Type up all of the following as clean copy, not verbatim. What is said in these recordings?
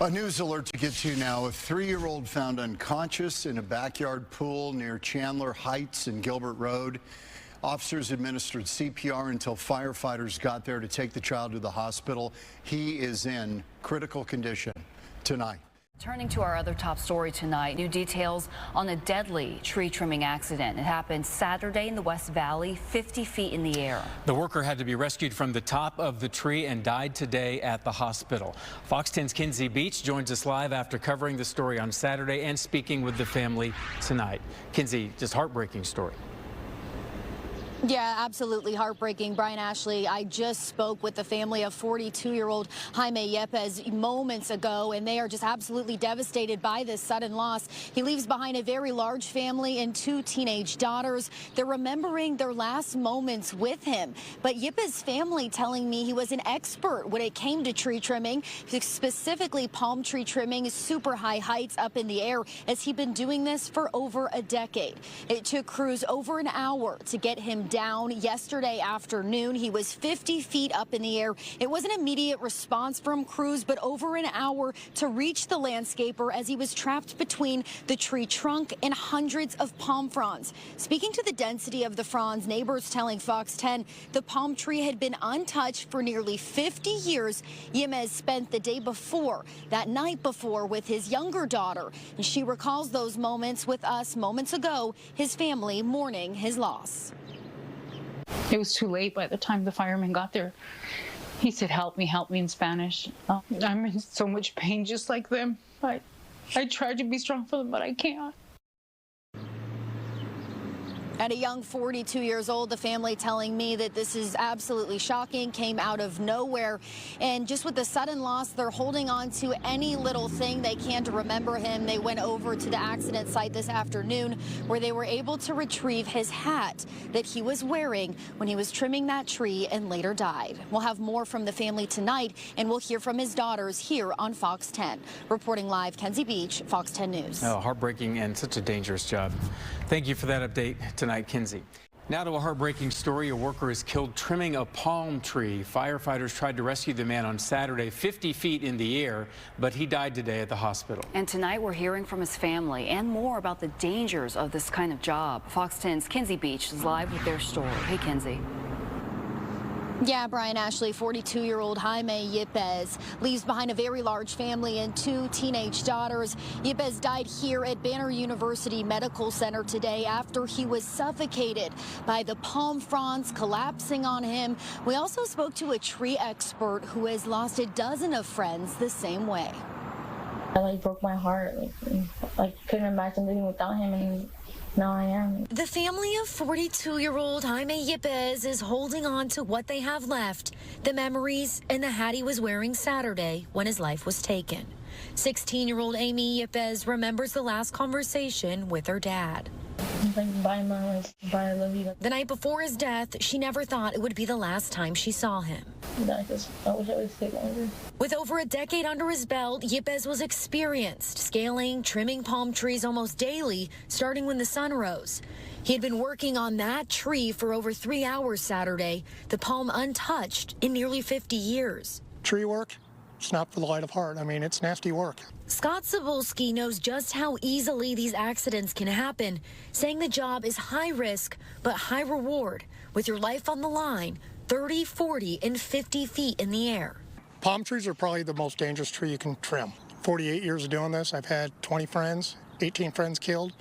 A news alert to get to now. A 3-year-old found unconscious in a backyard pool near Chandler Heights and Gilbert Road. Officers administered CPR until firefighters got there to take the child to the hospital. He is in critical condition tonight. Turning to our other top story tonight, new details on a deadly tree trimming accident. It happened Saturday in the West Valley, 50 feet in the air. The worker had to be rescued from the top of the tree and died today at the hospital. Fox 10's Kinsey Beach joins us live after covering the story on Saturday and speaking with the family tonight. Kinsey, just heartbreaking story. Yeah, absolutely heartbreaking. Brian Ashley, I just spoke with the family of 42-year-old Jaime Yepes moments ago, and they are just absolutely devastated by this sudden loss. He leaves behind a very large family and 2 teenage daughters. They're remembering their last moments with him. But Yepes' family telling me he was an expert when it came to tree trimming, specifically palm tree trimming, super high heights up in the air, as he'd been doing this for over a decade. It took crews over an hour to get him down yesterday afternoon. He was 50 feet up in the air. It was an immediate response from crews, but over an hour to reach the landscaper as he was trapped between the tree trunk and hundreds of palm fronds. Speaking to the density of the fronds, neighbors telling Fox 10 the palm tree had been untouched for nearly 50 years. Yepes spent the day before, that night before, with his younger daughter, and she recalls those moments with us moments ago, his family mourning his loss. It was too late by the time the fireman got there. He said, help me in Spanish. I'm in so much pain just like them. I tried to be strong for them, but I can't. At a young 42 years old, the family telling me that this is absolutely shocking, came out of nowhere. And just with the sudden loss, they're holding on to any little thing they can to remember him. They went over to the accident site this afternoon where they were able to retrieve his hat that he was wearing when he was trimming that tree and later died. We'll have more from the family tonight, and we'll hear from his daughters here on Fox 10. Reporting live, Kinsey Beach, Fox 10 News. Oh, heartbreaking and such a dangerous job. Thank you for that update tonight, Kinsey. Now to a heartbreaking story. A worker is killed trimming a palm tree. Firefighters tried to rescue the man on Saturday, 50 feet in the air, but he died today at the hospital. And tonight we're hearing from his family and more about the dangers of this kind of job. Fox 10's Kinsey Beach is live with their story. Hey, Kinsey. Yeah, Brian Ashley, 42-year-old Jaime Yepes leaves behind a very large family and 2 teenage daughters. Yepes died here at Banner University Medical Center today after he was suffocated by the palm fronds collapsing on him. We also spoke to a tree expert who has lost a dozen of friends the same way. It broke my heart. Like couldn't imagine living without him, and now I am. The family of 42-year-old Jaime Yepes is holding on to what they have left, the memories and the hat he was wearing Saturday when his life was taken. 16-year-old Amy Yepes remembers the last conversation with her dad. Like, bye, Mom. Bye, I love you. The night before his death, she never thought it would be the last time she saw him. I wish I would stay longer. With over a decade under his belt, Yepes was experienced, scaling, trimming palm trees almost daily, starting when the sun rose. He had been working on that tree for over 3 hours Saturday, the palm untouched in nearly 50 years. Tree work, it's not for the light of heart. I mean, it's nasty work. Scott Cebulski knows just how easily these accidents can happen, saying the job is high risk but high reward, with your life on the line, 30, 40, and 50 feet in the air. Palm trees are probably the most dangerous tree you can trim. 48 years of doing this, I've had 20 friends, 18 friends killed.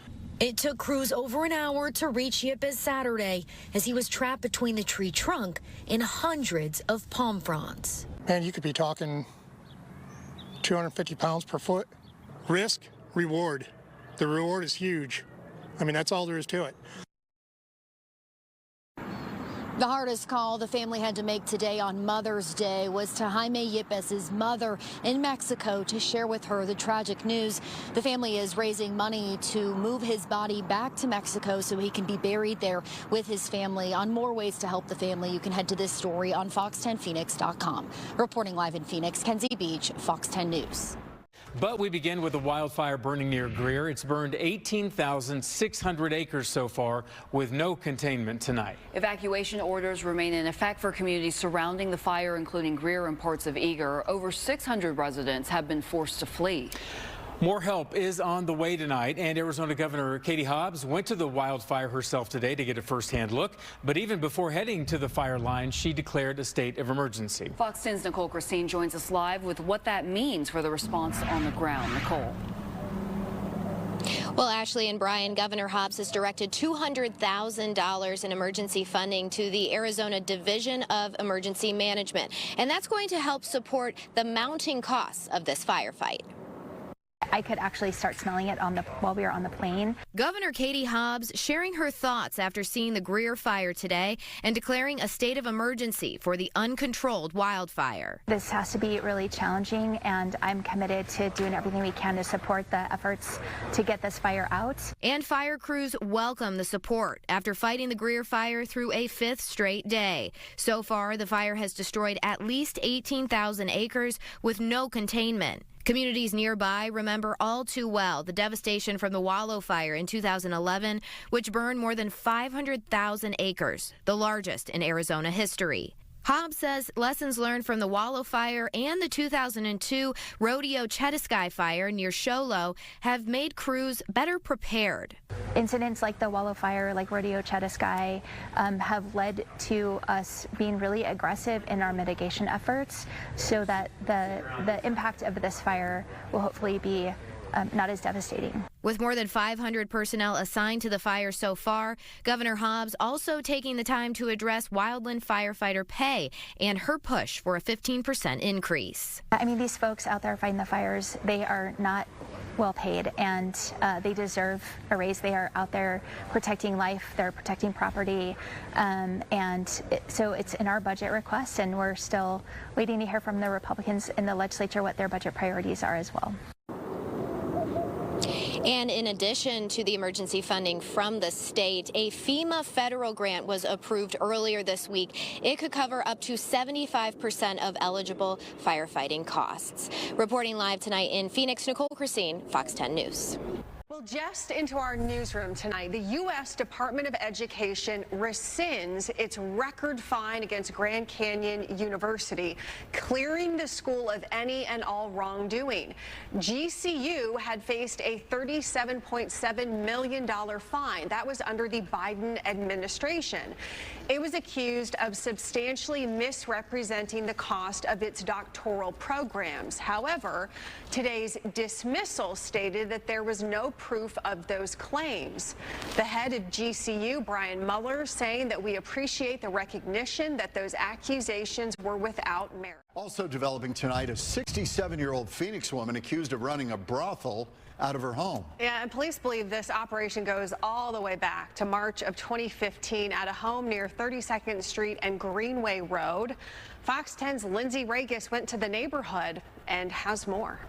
It took crews over an hour to reach Yepes Saturday as he was trapped between the tree trunk and hundreds of palm fronds. Man, you could be talking 250 pounds per foot. Risk, reward. The reward is huge. I mean, that's all there is to it. The hardest call the family had to make today on Mother's Day was to Jaime Yepes' mother in Mexico to share with her the tragic news. The family is raising money to move his body back to Mexico so he can be buried there with his family. On more ways to help the family, you can head to this story on fox10phoenix.com. Reporting live in Phoenix, Kinsey Beach, Fox 10 News. But we begin with a wildfire burning near Greer. It's burned 18,600 acres so far with no containment tonight. Evacuation orders remain in effect for communities surrounding the fire, including Greer and parts of Eager. Over 600 residents have been forced to flee. More help is on the way tonight, and Arizona Governor Katie Hobbs went to the wildfire herself today to get a first-hand look. But even before heading to the fire line, she declared a state of emergency. Fox 10's Nicole Christine joins us live with what that means for the response on the ground. Nicole. Well, Ashley and Brian, Governor Hobbs has directed $200,000 in emergency funding to the Arizona Division of Emergency Management, and that's going to help support the mounting costs of this firefight. I could actually start smelling it while we were on the plane. Governor Katie Hobbs sharing her thoughts after seeing the Greer Fire today and declaring a state of emergency for the uncontrolled wildfire. This has to be really challenging, and I'm committed to doing everything we can to support the efforts to get this fire out. And fire crews welcome the support after fighting the Greer Fire through a 5th straight day. So far, the fire has destroyed at least 18,000 acres with no containment. Communities nearby remember all too well the devastation from the Wallow Fire in 2011, which burned more than 500,000 acres, the largest in Arizona history. Hobbs says lessons learned from the Wallow Fire and the 2002 Rodeo Chetasky Fire near Show Low have made crews better prepared. Incidents like the Wallow Fire, like Rodeo Chetasky, have led to us being really aggressive in our mitigation efforts so that the impact of this fire will hopefully be not as devastating. With more than 500 personnel assigned to the fire so far, Governor Hobbs also taking the time to address wildland firefighter pay and her push for a 15% increase. I mean, these folks out there fighting the fires, they are not well paid, and they deserve a raise. They are out there protecting life, they're protecting property, so it's in our budget request, and we're still waiting to hear from the Republicans in the legislature what their budget priorities are as well. And in addition to the emergency funding from the state, a FEMA federal grant was approved earlier this week. It could cover up to 75% of eligible firefighting costs. Reporting live tonight in Phoenix, Nicole Christine, Fox 10 News. Well, just into our newsroom tonight, the U.S. Department of Education rescinds its record fine against Grand Canyon University, clearing the school of any and all wrongdoing. GCU had faced a $37.7 million fine. That was under the Biden administration. It was accused of substantially misrepresenting the cost of its doctoral programs. However, today's dismissal stated that there was no proof of those claims. The head of GCU, Brian Mueller, saying that we appreciate the recognition that those accusations were without merit. Also developing tonight, a 67-year-old Phoenix woman accused of running a brothel out of her home. Yeah, and police believe this operation goes all the way back to March of 2015 at a home near 32nd Street and Greenway Road. Fox 10's Lindsay Regis went to the neighborhood and has more.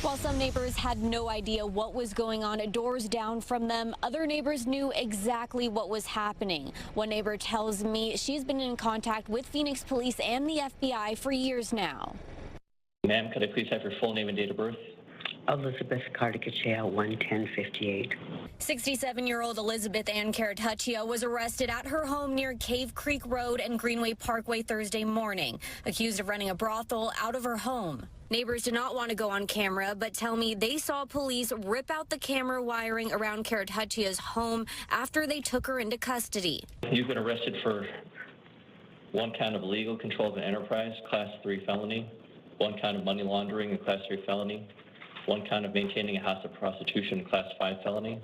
While some neighbors had no idea what was going on, doors down from them, other neighbors knew exactly what was happening. One neighbor tells me she's been in contact with Phoenix police and the FBI for years now. Ma'am, could I please have your full name and date of birth? Elizabeth Carticachea, 11058. 67-year-old Elizabeth Ann Caratuccia was arrested at her home near Cave Creek Road and Greenway Parkway Thursday morning, accused of running a brothel out of her home. Neighbors did not want to go on camera, but tell me they saw police rip out the camera wiring around Caratuccia's home after they took her into custody. You've been arrested for 1 count of illegal control of an enterprise, Class 3 felony, 1 count of money laundering, a Class 3 felony, 1 count of maintaining a house of prostitution, Class 5 felony.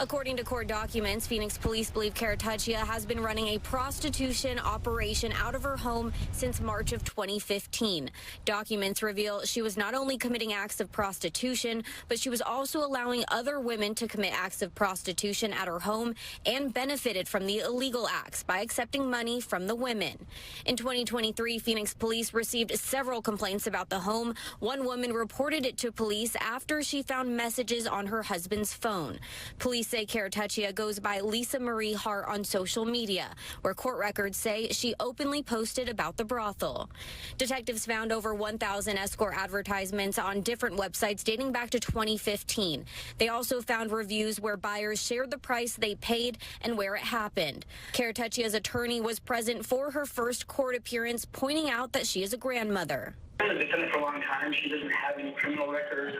According to court documents, Phoenix police believe Caratuccia has been running a prostitution operation out of her home since March of 2015. Documents reveal she was not only committing acts of prostitution, but she was also allowing other women to commit acts of prostitution at her home and benefited from the illegal acts by accepting money from the women. In 2023, Phoenix police received several complaints about the home. One woman reported it to police after she found messages on her husband's phone. Police say Carateccia goes by Lisa Marie Hart on social media, where court records say she openly posted about the brothel. Detectives found over 1,000 escort advertisements on different websites dating back to 2015. They also found reviews where buyers shared the price they paid and where it happened. Carateccia's attorney was present for her first court appearance, pointing out that she is a grandmother. She's been done it for a long time. She doesn't have any criminal record.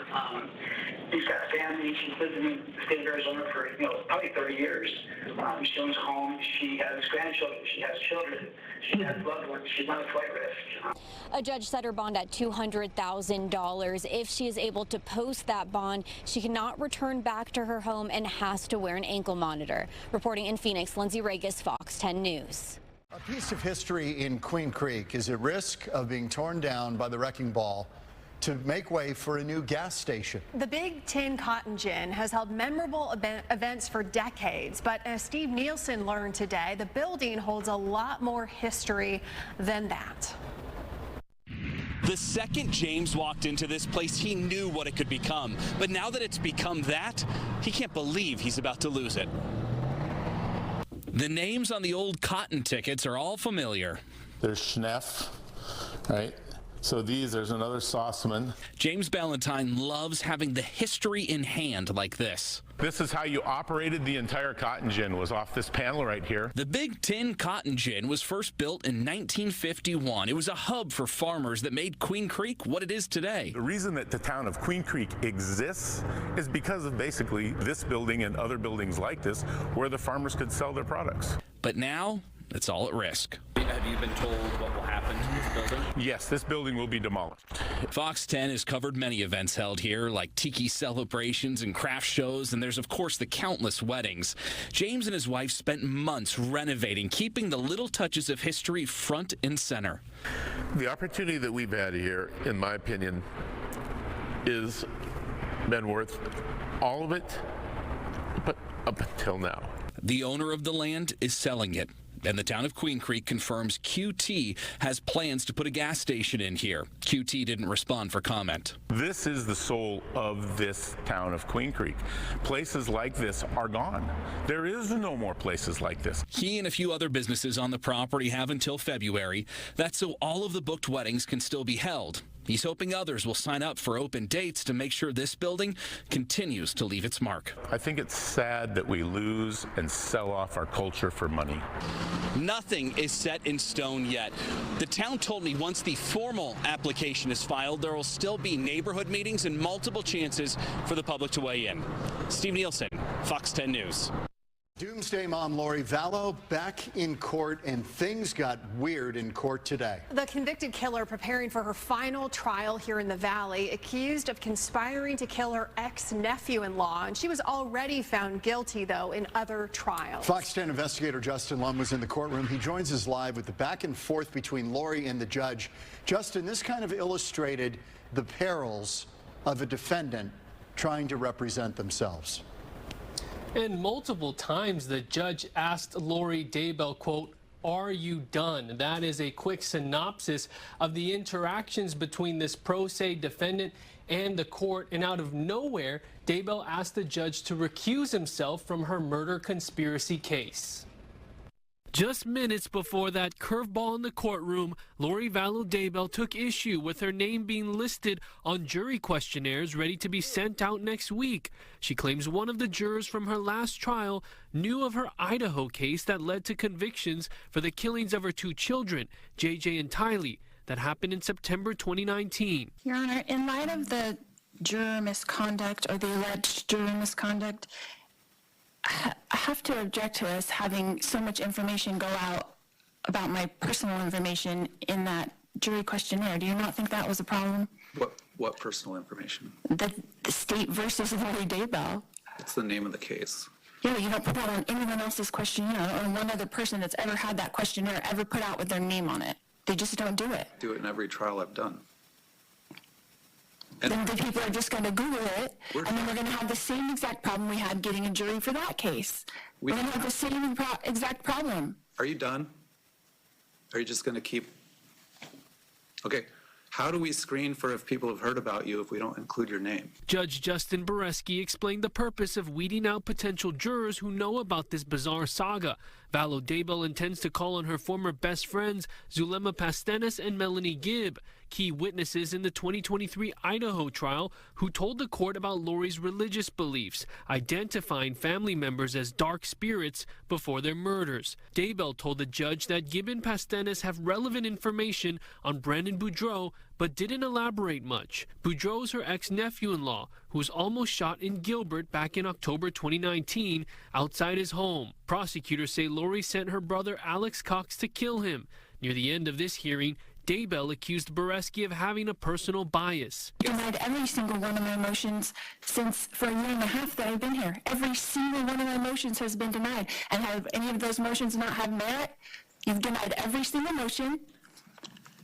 She's got family. She's lived in the state of Arizona for probably 30 years. She owns a home. She has grandchildren. She has children. She has loved ones. She's not a flight risk. A judge set her bond at $200,000. If she is able to post that bond, she cannot return back to her home and has to wear an ankle monitor. Reporting in Phoenix, Lindsay Regis, Fox 10 News. A piece of history in Queen Creek is at risk of being torn down by the wrecking ball to make way for a new gas station. The Big Tin Cotton Gin has held memorable events for decades, but as Steve Nielsen learned today, the building holds a lot more history than that. The second James walked into this place, he knew what it could become. But now that it's become that, he can't believe he's about to lose it. The names on the old cotton tickets are all familiar. There's Schneff, right? So there's another Sauceman. James Ballantyne loves having the history in hand like this. This is how you operated the entire cotton gin, was off this panel right here. The Big Tin Cotton Gin was first built in 1951. It was a hub for farmers that made Queen Creek what it is today. The reason that the town of Queen Creek exists is because of basically this building and other buildings like this where the farmers could sell their products. But now it's all at risk. Have you been told what will happen to this building? Yes, this building will be demolished. Fox 10 has covered many events held here, like tiki celebrations and craft shows, and there's, of course, the countless weddings. James and his wife spent months renovating, keeping the little touches of history front and center. The opportunity that we've had here, in my opinion, is been worth all of it, but up until now. The owner of the land is selling it. And the town of Queen Creek confirms QT has plans to put a gas station in here. QT didn't respond for comment. This is the soul of this town of Queen Creek. Places like this are gone. There is no more places like this. He and a few other businesses on the property have until February. That's so all of the booked weddings can still be held. He's hoping others will sign up for open dates to make sure this building continues to leave its mark. I think it's sad that we lose and sell off our culture for money. Nothing is set in stone yet. The town told me once the formal application is filed, there will still be neighborhood meetings and multiple chances for the public to weigh in. Steve Nielsen, Fox 10 News. Doomsday mom Lori Vallow back in court, and things got weird in court today. The convicted killer preparing for her final trial here in the Valley, accused of conspiring to kill her ex-nephew-in-law, and she was already found guilty, though, in other trials. Fox 10 investigator Justin Lum was in the courtroom. He joins us live with the back and forth between Lori and the judge. Justin, this kind of illustrated the perils of a defendant trying to represent themselves. And multiple times the judge asked Lori Daybell, quote, "Are you done?" That is a quick synopsis of the interactions between this pro se defendant and the court. And out of nowhere, Daybell asked the judge to recuse himself from her murder conspiracy case. Just minutes before that curveball in the courtroom, Lori Vallow Daybell took issue with her name being listed on jury questionnaires ready to be sent out next week. She claims one of the jurors from her last trial knew of her Idaho case that led to convictions for the killings of her two children, JJ and Tylee, that happened in September 2019. Your Honor, in light of the juror misconduct or the alleged juror misconduct, I have to object to us having so much information go out about my personal information in that jury questionnaire. Do you not think that was a problem? What personal information? The state versus Lori Daybell. It's the name of the case. Yeah, you don't put that on anyone else's questionnaire, or one other person that's ever had that questionnaire ever put out with their name on it. They just don't do it. Do it in every trial I've done. And then the people are just going to Google it, and then we're going to have the same exact problem we had getting a jury for that case. We're going to have the same exact problem. Are you done? Are you just going to keep... Okay, How do we screen for if people have heard about you if we don't include your name? Judge Justin Boreski explained the purpose of weeding out potential jurors who know about this bizarre saga. Valo Daybell intends to call on her former best friends, Zulema Pastenes and Melanie Gibb, key witnesses in the 2023 Idaho trial, who told the court about Lori's religious beliefs, identifying family members as dark spirits before their murders. Daybell told the judge that Gibb and Pastenes have relevant information on Brandon Boudreaux, but didn't elaborate much. Boudreaux is her ex-nephew-in-law, who was almost shot in Gilbert back in October 2019 outside his home. Prosecutors say Lori sent her brother Alex Cox to kill him. Near the end of this hearing, Daybell accused Boreski of having a personal bias. Denied every single one of my motions for a year and a half that I've been here. Every single one of my motions has been denied. And have any of those motions not had merit? You've denied every single motion.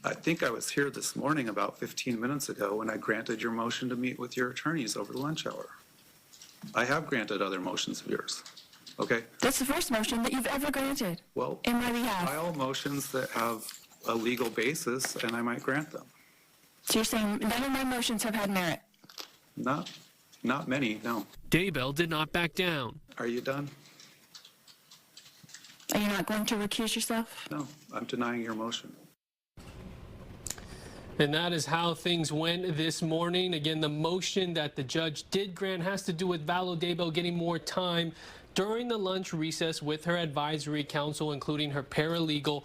I think I was here this morning about 15 minutes ago when I granted your motion to meet with your attorneys over the lunch hour. I have granted other motions of yours. Okay? That's the first motion that you've ever granted. Well, in my behalf. File motions that have a legal basis and I might grant them. So you're saying none of my motions have had merit? Not many, no. Daybell did not back down. Are you done? Are you not going to recuse yourself? No, I'm denying your motion. And that is how things went this morning. Again, the motion that the judge did grant has to do with Valo Daybell getting more time during the lunch recess with her advisory council, including her paralegal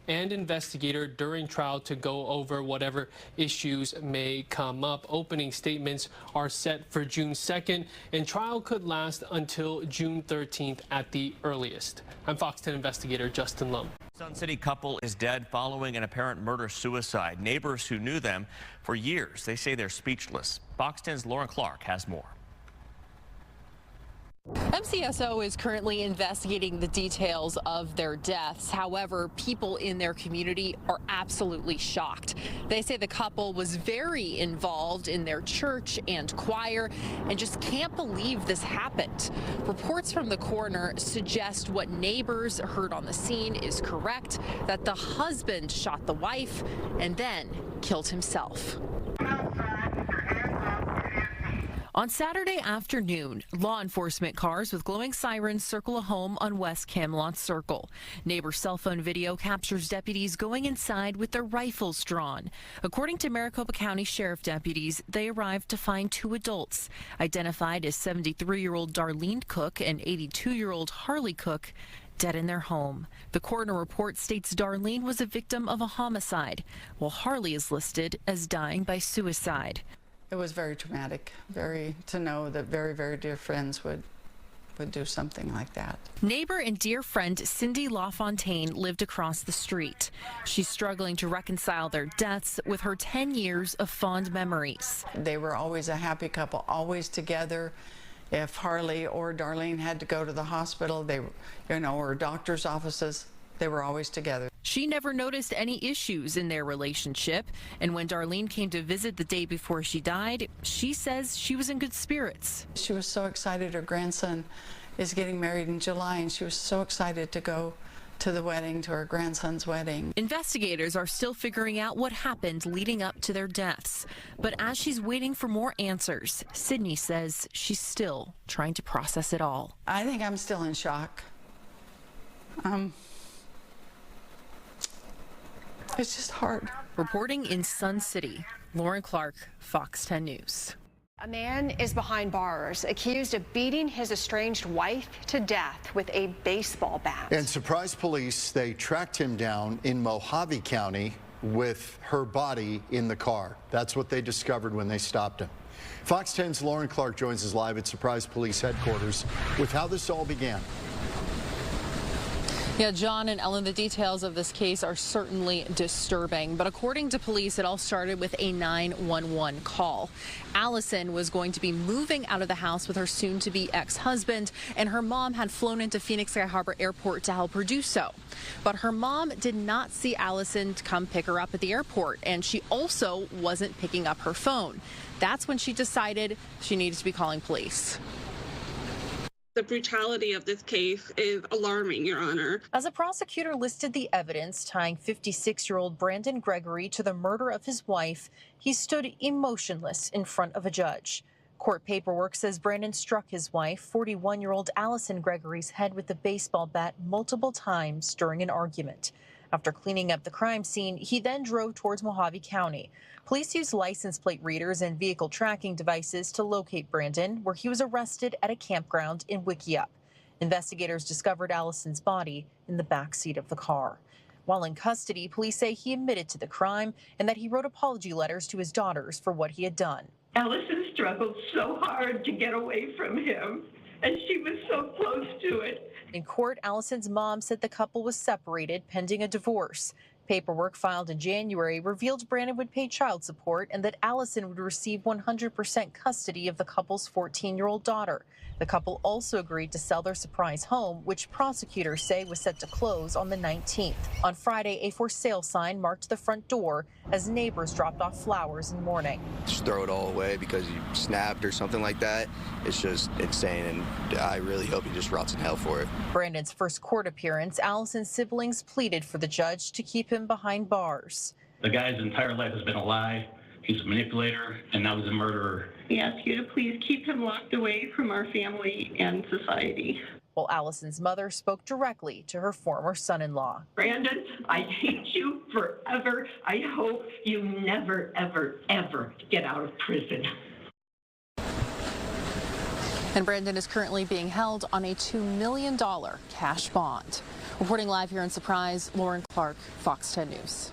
and investigator during trial, to go over whatever issues may come up. Opening statements are set for June 2nd, and trial could last until June 13th at the earliest. I'm Fox 10 investigator Justin Lum. Sun City couple is dead following an apparent murder-suicide. Neighbors who knew them for years, they say they're speechless. Fox 10's Lauren Clark has more. MCSO is currently investigating the details of their deaths. However, people in their community are absolutely shocked. They say the couple was very involved in their church and choir and just can't believe this happened. Reports from the coroner suggest what neighbors heard on the scene is correct, that the husband shot the wife and then killed himself. On Saturday afternoon, law enforcement cars with glowing sirens circle a home on West Camelot Circle. Neighbor cell phone video captures deputies going inside with their rifles drawn. According to Maricopa County Sheriff deputies, they arrived to find two adults, identified as 73-year-old Darlene Cook and 82-year-old Harley Cook, dead in their home. The coroner report states Darlene was a victim of a homicide, while Harley is listed as dying by suicide. It was very traumatic, to know that very, very dear friends would do something like that. Neighbor and dear friend Cindy LaFontaine lived across the street. She's struggling to reconcile their deaths with her 10 years of fond memories. They were always a happy couple, always together. If Harley or Darlene had to go to the hospital, or doctor's offices, they were always together. She never noticed any issues in their relationship, and when Darlene came to visit the day before she died, she says she was in good spirits. She was so excited. Her grandson is getting married in July, and she was so excited to go to the wedding, to her grandson's wedding. Investigators are still figuring out what happened leading up to their deaths. But as she's waiting for more answers, Sydney says she's still trying to process it all. I think I'm still in shock. It's just hard. Reporting in Sun City, Lauren Clark, Fox 10 News. A man is behind bars, accused of beating his estranged wife to death with a baseball bat. And surprise police, they tracked him down in Mojave County with her body in the car. That's what they discovered when they stopped him. Fox 10's Lauren Clark joins us live at Surprise Police Headquarters with how this all began. Yeah, John and Ellen, the details of this case are certainly disturbing. But according to police, it all started with a 911 call. Allison was going to be moving out of the house with her soon-to-be ex-husband, and her mom had flown into Phoenix Sky Harbor Airport to help her do so. But her mom did not see Allison come pick her up at the airport, and she also wasn't picking up her phone. That's when she decided she needed to be calling police. The brutality of this case is alarming, Your Honor. As a prosecutor listed the evidence tying 56-year-old Brandon Gregory to the murder of his wife, he stood emotionless in front of a judge. Court paperwork says Brandon struck his wife, 41-year-old Allison Gregory's head with a baseball bat multiple times during an argument. After cleaning up the crime scene, he then drove towards Mojave County. Police used license plate readers and vehicle tracking devices to locate Brandon, where he was arrested at a campground in Wickiup. Investigators discovered Allison's body in the backseat of the car. While in custody, police say he admitted to the crime and that he wrote apology letters to his daughters for what he had done. Allison struggled so hard to get away from him, and she was so close to it. In court, Allison's mom said the couple was separated pending a divorce. Paperwork filed in January revealed Brandon would pay child support and that Allison would receive 100% custody of the couple's 14-year-old daughter. The couple also agreed to sell their surprise home, which prosecutors say was set to close on the 19th. On Friday, a for sale sign marked the front door as neighbors dropped off flowers in mourning. Just throw it all away because you snapped or something like that. It's just insane, and I really hope he just rots in hell for it. Brandon's first court appearance, Allison's siblings pleaded for the judge to keep him behind bars. The guy's entire life has been a lie. He's a manipulator, and now he's a murderer. We ask you to please keep him locked away from our family and society. While Allison's mother spoke directly to her former son-in-law. Brandon, I hate you forever. I hope you never, ever, ever get out of prison. And Brandon is currently being held on a $2 million cash bond. Reporting live here in Surprise, Lauren Clark, Fox 10 News.